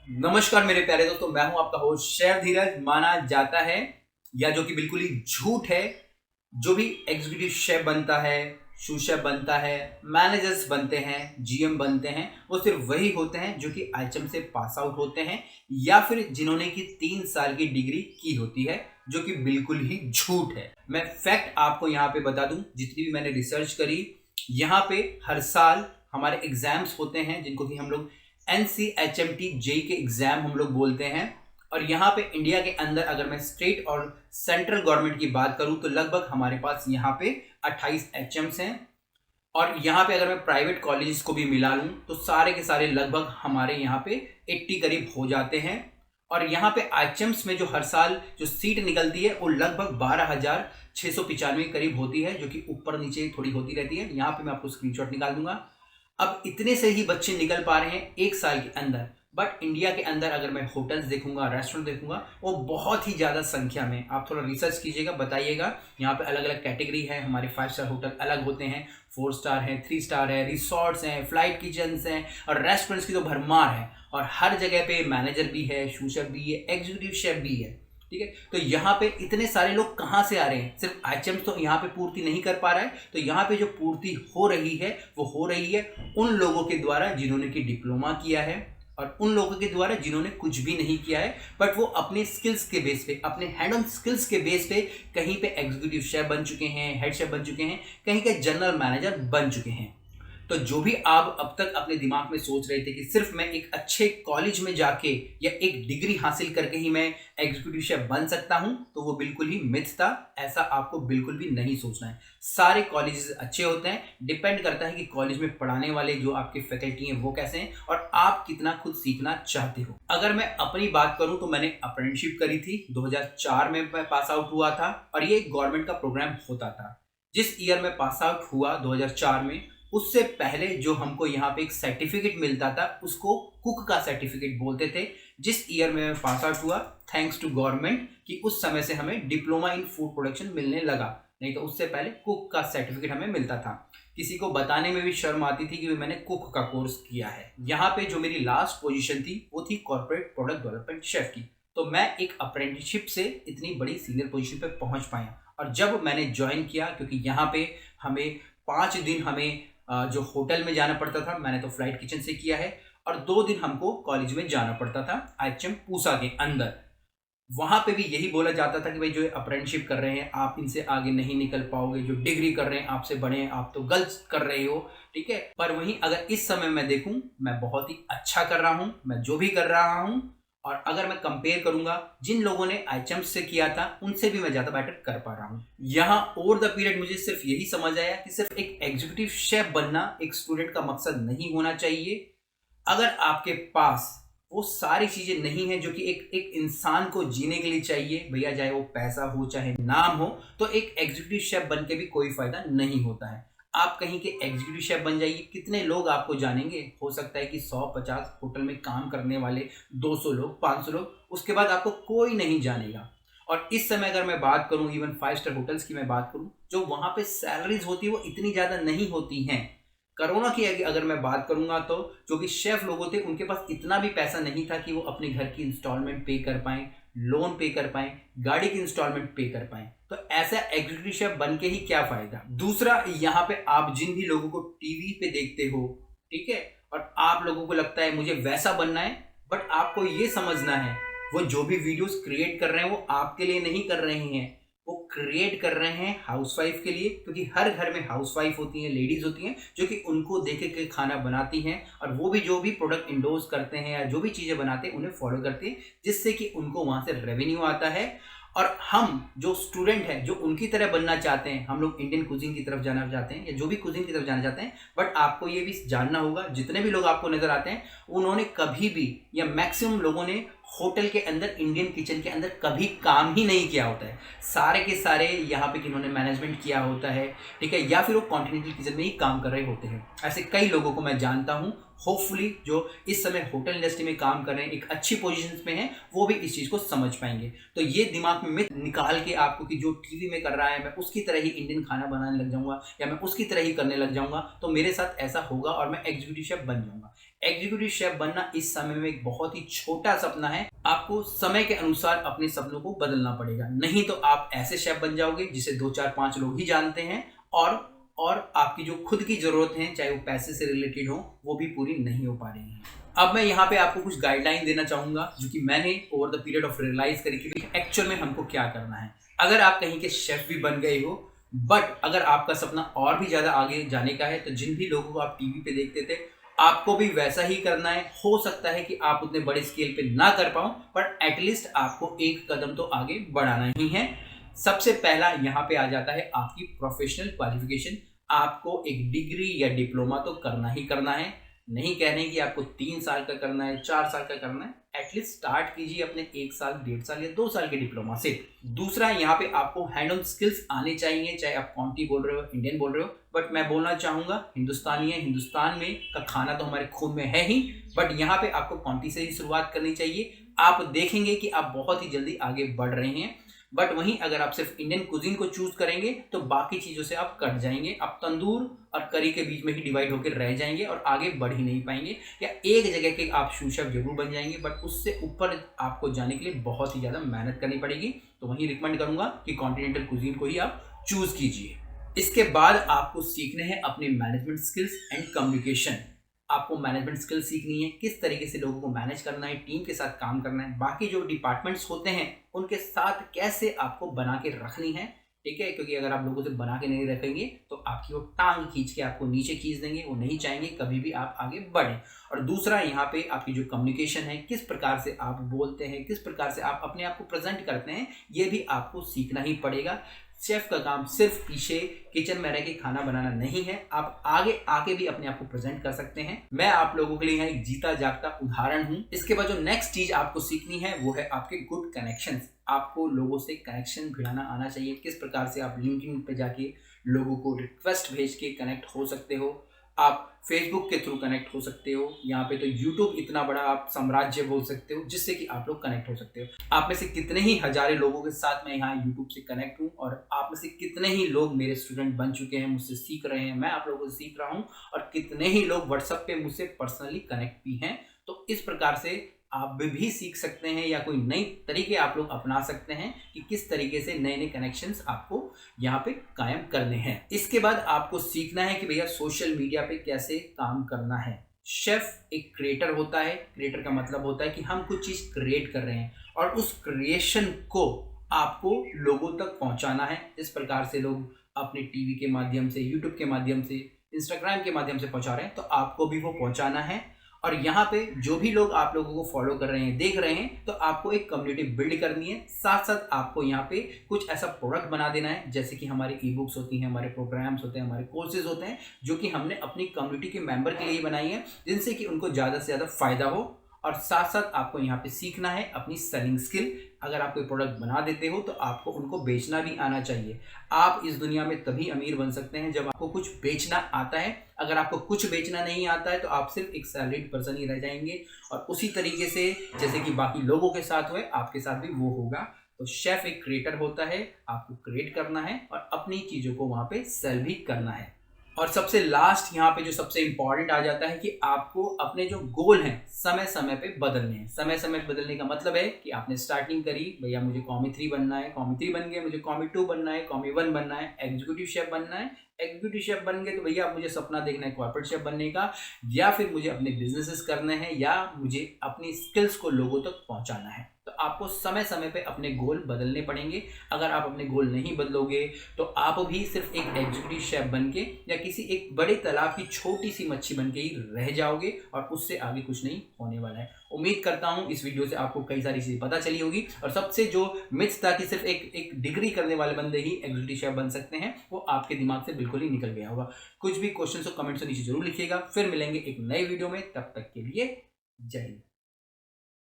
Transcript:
नमस्कार मेरे प्यारे दोस्तों, मैं हूं आपका होस्ट शेफ धीरज। माना जाता है या जो कि बिल्कुल ही झूठ है, जो भी एग्जीक्यूटिव शेफ बनता है, सू शेफ बनता है, मैनेजर्स बनते हैं, जीएम बनते हैं, वो सिर्फ वही होते हैं जो कि आईएचएम से पास आउट होते हैं या फिर जिन्होंने की 3 साल की डिग्री की होती है, जो कि बिल्कुल ही झूठ है। मैं फैक्ट आपको यहाँ पे बता दूं, जितनी भी मैंने रिसर्च करी, यहाँ पे हर साल हमारे एग्जाम्स होते हैं जिनको कि हम लोग NCHMT जेई के एग्जाम हम लोग बोलते हैं। और यहाँ पे इंडिया के अंदर अगर मैं स्टेट और सेंट्रल गवर्नमेंट की बात करूं तो लगभग हमारे पास यहाँ पे 28 HMs हैं। और यहाँ पे अगर मैं प्राइवेट कॉलेजेस को भी मिला लूं तो सारे के सारे लगभग हमारे यहाँ पे 80 करीब हो जाते हैं। और यहाँ पे आईएचएम्स में जो हर साल जो सीट निकलती है वो लगभग 12,695 करीब होती है, जो कि ऊपर नीचे थोड़ी होती रहती है। यहाँ पे मैं आपको स्क्रीनशॉट निकाल दूंगा। अब इतने से ही बच्चे निकल पा रहे हैं एक साल के अंदर, बट इंडिया के अंदर अगर मैं होटल्स देखूंगा, रेस्टोरेंट देखूंगा, वो बहुत ही ज़्यादा संख्या में। आप थोड़ा रिसर्च कीजिएगा, बताइएगा। यहाँ पे अलग अलग कैटेगरी है। हमारे 5 स्टार होटल अलग होते हैं, 4 स्टार है, 3 स्टार है, रिसोर्ट्स हैं, फ्लाइट किचन्स हैं और रेस्टोरेंट्स की तो भरमार है। और हर जगह पे मैनेजर भी है, शू शेफ भी है, एग्जीक्यूटिव शेफ भी है। ठीक है, तो यहाँ पे इतने सारे लोग कहाँ से आ रहे हैं? सिर्फ आईएचएम तो यहाँ पे पूर्ति नहीं कर पा रहा है। तो यहाँ पे जो पूर्ति हो रही है वो हो रही है उन लोगों के द्वारा जिन्होंने की डिप्लोमा किया है और उन लोगों के द्वारा जिन्होंने कुछ भी नहीं किया है, बट वो अपने स्किल्स के बेस पे, अपने हैंड ऑन स्किल्स के बेस पे कहीं पे एग्जीक्यूटिव शेफ बन चुके हैं, हेड शेफ बन चुके हैं, कहीं के जनरल मैनेजर बन चुके हैं। तो जो भी आप अब तक अपने दिमाग में सोच रहे थे कि सिर्फ मैं एक अच्छे कॉलेज में जाके या एक डिग्री हासिल करके ही मैं एग्जीक्यूटिव शेफ बन सकता हूं, तो वो बिल्कुल ही मिथ था। ऐसा आपको बिल्कुल भी नहीं सोचना है। सारे कॉलेजेस अच्छे होते हैं, डिपेंड करता है कि कॉलेज में पढ़ाने वाले जो आपके फैकल्टी हैं वो कैसे हैं और आप कितना खुद सीखना चाहते हो। अगर मैं अपनी बात करूं तो मैंने अप्रेंटिसशिप करी थी, 2004 में मैं पास आउट हुआ था और ये एक गवर्नमेंट का प्रोग्राम होता था। जिस ईयर में पास आउट हुआ 2004 में, उससे पहले जो हमको यहाँ पे एक सर्टिफिकेट मिलता था उसको कुक का सर्टिफिकेट बोलते थे। जिस ईयर में मैं पास आउट हुआ, थैंक्स टू गवर्नमेंट कि उस समय से हमें डिप्लोमा इन फूड प्रोडक्शन मिलने लगा, नहीं तो उससे पहले कुक का सर्टिफिकेट हमें मिलता था। किसी को बताने में भी शर्म आती थी कि मैंने कुक का कोर्स किया है। यहाँ पे जो मेरी लास्ट पोजीशन थी वो थी कॉर्पोरेट प्रोडक्ट डेवलपमेंट शेफ की। तो मैं एक अप्रेंटिसशिप से इतनी बड़ी सीनियर पोजीशन पे पहुंच पाया। और जब मैंने ज्वाइन किया, क्योंकि यहाँ पे हमें 5 दिन हमें जो होटल में जाना पड़ता था, मैंने तो फ्लाइट किचन से किया है, और 2 दिन हमको कॉलेज में जाना पड़ता था आईएचएम पूसा के अंदर। वहां पे भी यही बोला जाता था कि भाई जो अप्रेंटिसशिप कर रहे हैं आप इनसे आगे नहीं निकल पाओगे, जो डिग्री कर रहे हैं आपसे बड़े हैं, आप तो गलत कर रहे हो। ठीक है, पर वहीं अगर इस समय मैं देखूं, मैं बहुत ही अच्छा कर रहा हूं, मैं जो भी कर रहा हूं। और अगर मैं कंपेयर करूंगा जिन लोगों ने आईएचएम से किया था, उनसे भी मैं ज्यादा बेटर कर पा रहा हूं। यहाँ ओवर द पीरियड मुझे सिर्फ यही समझ आया कि सिर्फ एक एग्जीक्यूटिव शेफ बनना एक स्टूडेंट का मकसद नहीं होना चाहिए। अगर आपके पास वो सारी चीजें नहीं है जो कि एक इंसान को जीने के लिए चाहिए, भैया, चाहे वो पैसा हो चाहे नाम हो, तो एक एग्जीक्यूटिव शेफ बन के भी कोई फायदा नहीं होता है। आप कहीं के एग्जीक्यूटिव शेफ बन जाइए, कितने लोग आपको जानेंगे? हो सकता है कि 100-50 होटल में काम करने वाले 200 लोग, 500 लोग, उसके बाद आपको कोई नहीं जानेगा। और इस समय अगर मैं बात करूं, इवन 5 स्टार होटल्स की मैं बात करूं, जो वहां पे सैलरीज होती है वो इतनी ज्यादा नहीं होती हैं। कोरोना की अगर मैं बात करूंगा तो जो कि शेफ लोग थे उनके पास इतना भी पैसा नहीं था कि वो अपने घर की इंस्टॉलमेंट पे कर पाएं, लोन पे कर पाएं, गाड़ी की इंस्टॉलमेंट पे कर पाएं। तो ऐसा एग्जीक्यूटिव शेफ बन के ही क्या फायदा? दूसरा, यहाँ पे आप जिन भी लोगों को टीवी पे देखते हो, ठीक है, और आप लोगों को लगता है मुझे वैसा बनना है, बट आपको ये समझना है वो जो भी वीडियोस क्रिएट कर रहे हैं वो आपके लिए नहीं कर रहे हैं, वो क्रिएट कर रहे हैं हाउसवाइफ के लिए। क्योंकि हर घर में हाउसवाइफ होती हैं, लेडीज होती हैं जो कि उनको देख के खाना बनाती हैं, और वो भी जो भी प्रोडक्ट इंडोर्स करते हैं या जो भी चीज़ें बनाते हैं उन्हें फॉलो करते हैं, जिससे कि उनको वहाँ से रेवेन्यू आता है। और हम जो स्टूडेंट हैं जो उनकी तरह बनना चाहते हैं, हम लोग इंडियन कुजीन की तरफ जाना चाहते हैं या जो भी कुजीन की तरफ जाना चाहते हैं, बट आपको ये भी जानना होगा जितने भी लोग आपको नजर आते हैं उन्होंने कभी भी या मैक्सिमम लोगों ने होटल के अंदर, इंडियन किचन के अंदर कभी काम ही नहीं किया होता है। सारे के सारे यहाँ पे किन्होंने मैनेजमेंट किया होता है, ठीक है, या फिर वो कॉन्टिनेंटल किचन में ही काम कर रहे होते हैं। ऐसे कई लोगों को मैं जानता हूँ, होपफुली जो इस समय होटल इंडस्ट्री में काम कर रहे हैं, एक अच्छी पोजीशन में हैं, वो भी इस चीज़ को समझ पाएंगे। तो ये दिमाग में मिथ निकाल के आपको कि जो टीवी में कर रहा है मैं उसकी तरह ही इंडियन खाना बनाने लग जाऊंगा या मैं उसकी तरह ही करने लग जाऊंगा, तो मेरे साथ ऐसा होगा और मैं एग्जीक्यूटिव शेफ बन जाऊंगा। एग्जीक्यूटिव शेफ बनना इस समय में एक बहुत ही छोटा सपना है। आपको समय के अनुसार अपने सपनों को बदलना पड़ेगा, नहीं तो आप ऐसे शेफ बन जाओगे जिसे 2 4 5 लोग ही जानते हैं और आपकी जो खुद की जरूरत है, चाहे वो पैसे से रिलेटेड हो, वो भी पूरी नहीं हो पा रही है। अब मैं यहाँ पे आपको कुछ गाइडलाइन देना चाहूंगा जो कि मैंने over the period of realize करी कि एक्चुअल में हमको क्या करना है। अगर आप कहीं के शेफ भी बन गए हो, बट अगर आपका सपना और भी ज्यादा आगे जाने का है, तो जिन भी लोगों को आप टीवी पे देखते थे, आपको भी वैसा ही करना है। हो सकता है कि आप उतने बड़े स्केल पे ना कर पाओ, पर एटलीस्ट आपको एक कदम तो आगे बढ़ाना ही है। सबसे पहला यहाँ पे आ जाता है आपकी प्रोफेशनल क्वालिफिकेशन। आपको एक डिग्री या डिप्लोमा तो करना ही करना है। नहीं कह रहे कि आपको 3 साल का करना है, 4 साल का करना है, एटलीस्ट स्टार्ट कीजिए अपने 1 साल, 1.5 साल या 2 साल के डिप्लोमा से। दूसरा, यहाँ पे आपको हैंड ऑन स्किल्स आने चाहिए, चाहे आप कॉन्टी बोल रहे हो, इंडियन बोल रहे हो, बट मैं बोलना चाहूंगा हिंदुस्तानी है, हिंदुस्तान में का खाना तो हमारे खून में है ही, बट यहाँ पे आपको कॉन्टी से ही शुरुआत करनी चाहिए। आप देखेंगे कि आप बहुत ही जल्दी आगे बढ़ रहे हैं। बट वहीं अगर आप सिर्फ इंडियन कुजीन को चूज करेंगे तो बाकी चीजों से आप कट जाएंगे, आप तंदूर और करी के बीच में ही डिवाइड होकर रह जाएंगे और आगे बढ़ ही नहीं पाएंगे। या एक जगह के आप शू शेफ जरूर बन जाएंगे, बट उससे ऊपर आपको जाने के लिए बहुत ही ज्यादा मेहनत करनी पड़ेगी। तो वहीं रिकमेंड करूंगा कि कॉन्टिनेंटल कुजीन को ही आप चूज कीजिए। इसके बाद आपको सीखने हैं अपने मैनेजमेंट स्किल्स एंड कम्युनिकेशन। आपको मैनेजमेंट स्किल सीखनी है, किस तरीके से लोगों को मैनेज करना है, टीम के साथ काम करना है, बाकी जो डिपार्टमेंट्स होते हैं उनके साथ कैसे आपको बना के रखनी है। ठीक है, क्योंकि अगर आप लोगों से बना के नहीं रखेंगे तो आपकी वो टांग खींच के आपको नीचे खींच देंगे, वो नहीं चाहेंगे कभी भी आप आगे बढ़ें। और दूसरा, यहाँ पे आपकी जो कम्युनिकेशन है, किस प्रकार से आप बोलते हैं, किस प्रकार से आप अपने आप को प्रेजेंट करते हैं, ये भी आपको सीखना ही पड़ेगा। शेफ का काम सिर्फ पीछे किचन में रह के खाना बनाना नहीं है, आप आगे आके भी अपने आप को प्रेजेंट कर सकते हैं। मैं आप लोगों के लिए यहाँ एक जीता जागता उदाहरण हूँ। इसके बाद जो नेक्स्ट चीज आपको सीखनी है वो है आपके गुड कनेक्शंस। आपको लोगों से कनेक्शन भिड़ाना आना चाहिए, किस प्रकार से आप लिंक्डइन पे जाके लोगों को रिक्वेस्ट भेज के कनेक्ट हो सकते हो, आप फेसबुक के थ्रू कनेक्ट हो सकते हो, यहाँ पे तो यूट्यूब इतना बड़ा आप साम्राज्य बोल सकते हो जिससे कि आप लोग कनेक्ट हो सकते हो। आप में से कितने ही हजारों लोगों के साथ मैं यहाँ यूट्यूब से कनेक्ट हूँ, और आप में से कितने ही लोग मेरे स्टूडेंट बन चुके हैं, मुझसे सीख रहे हैं, मैं आप लोगों से सीख रहा हूँ, और कितने ही लोग व्हाट्सएप पे मुझसे पर्सनली कनेक्ट भी हैं। तो इस प्रकार से आप भी सीख सकते हैं, या कोई नई तरीके आप लोग अपना सकते हैं कि किस तरीके से नए नए कनेक्शंस आपको यहाँ पे कायम करने हैं। इसके बाद आपको सीखना है कि भैया सोशल मीडिया पे कैसे काम करना है। शेफ एक क्रिएटर होता है। क्रिएटर का मतलब होता है कि हम कुछ चीज क्रिएट कर रहे हैं और उस क्रिएशन को आपको लोगों तक पहुंचाना है। जिस प्रकार से लोग अपने टीवी के माध्यम से, यूट्यूब के माध्यम से, इंस्टाग्राम के माध्यम से पहुंचा रहे हैं, तो आपको भी वो पहुंचाना है। और यहाँ पे जो भी लोग आप लोगों को फॉलो कर रहे हैं, देख रहे हैं, तो आपको एक कम्युनिटी बिल्ड करनी है। साथ साथ आपको यहाँ पे कुछ ऐसा प्रोडक्ट बना देना है, जैसे कि हमारे ई बुक्स होती हैं, हमारे प्रोग्राम्स होते हैं, हमारे कोर्सेज होते हैं, जो कि हमने अपनी कम्युनिटी के मेंबर के लिए बनाई है, जिनसे कि उनको ज़्यादा से ज़्यादा फायदा हो। और साथ साथ आपको यहाँ पे सीखना है अपनी सेलिंग स्किल। अगर आप कोई प्रोडक्ट बना देते हो तो आपको उनको बेचना भी आना चाहिए। आप इस दुनिया में तभी अमीर बन सकते हैं जब आपको कुछ बेचना आता है। अगर आपको कुछ बेचना नहीं आता है तो आप सिर्फ एक सैलरीड पर्सन ही रह जाएंगे, और उसी तरीके से जैसे कि बाकी लोगों के साथ हुए, आपके साथ भी वो होगा। तो शेफ एक क्रिएटर होता है, आपको क्रिएट करना है और अपनी चीज़ों को वहाँ पे सेल भी करना है। और सबसे लास्ट यहाँ पे जो सबसे इंपॉर्टेंट आ जाता है कि आपको अपने जो गोल हैं समय समय पे बदलने हैं। समय समय पे बदलने का मतलब है कि आपने स्टार्टिंग करी, भैया मुझे कॉमी 3 बनना है, कॉमी 3 बन गए, मुझे कॉमी 2 बनना है, कॉमी 1 बनना है, एग्जीक्यूटिव शेफ बनना है, एग्जीक्यूटिव शेफ बन गए तो भैया मुझे सपना देखना है कॉर्पोरेट शेफ बनने का, या फिर मुझे अपने बिजनेसेस करने हैं, या मुझे अपनी स्किल्स को लोगों तक पहुंचाना है। तो आपको समय समय पे अपने गोल बदलने पड़ेंगे। अगर आप अपने गोल नहीं बदलोगे तो आप भी सिर्फ एक एग्जीक्यूटिव शेफ बन के या किसी एक बड़े तालाब की छोटी सी मच्छी बन के ही रह जाओगे, और उससे आगे कुछ नहीं होने वाला है। उम्मीद करता हूँ इस वीडियो से आपको कई सारी चीजें पता चली होगी, और सबसे जो मिथ था कि सिर्फ एक डिग्री करने वाले बंदे ही एग्जीक्यूटिव शेफ बन सकते हैं, वो आपके दिमाग से बिल्कुल ही निकल गया होगा। कुछ भी क्वेश्चन हो कमेंट से नीचे जरूर लिखिएगा। फिर मिलेंगे एक नए वीडियो में, तब तक के लिए जय हिंद।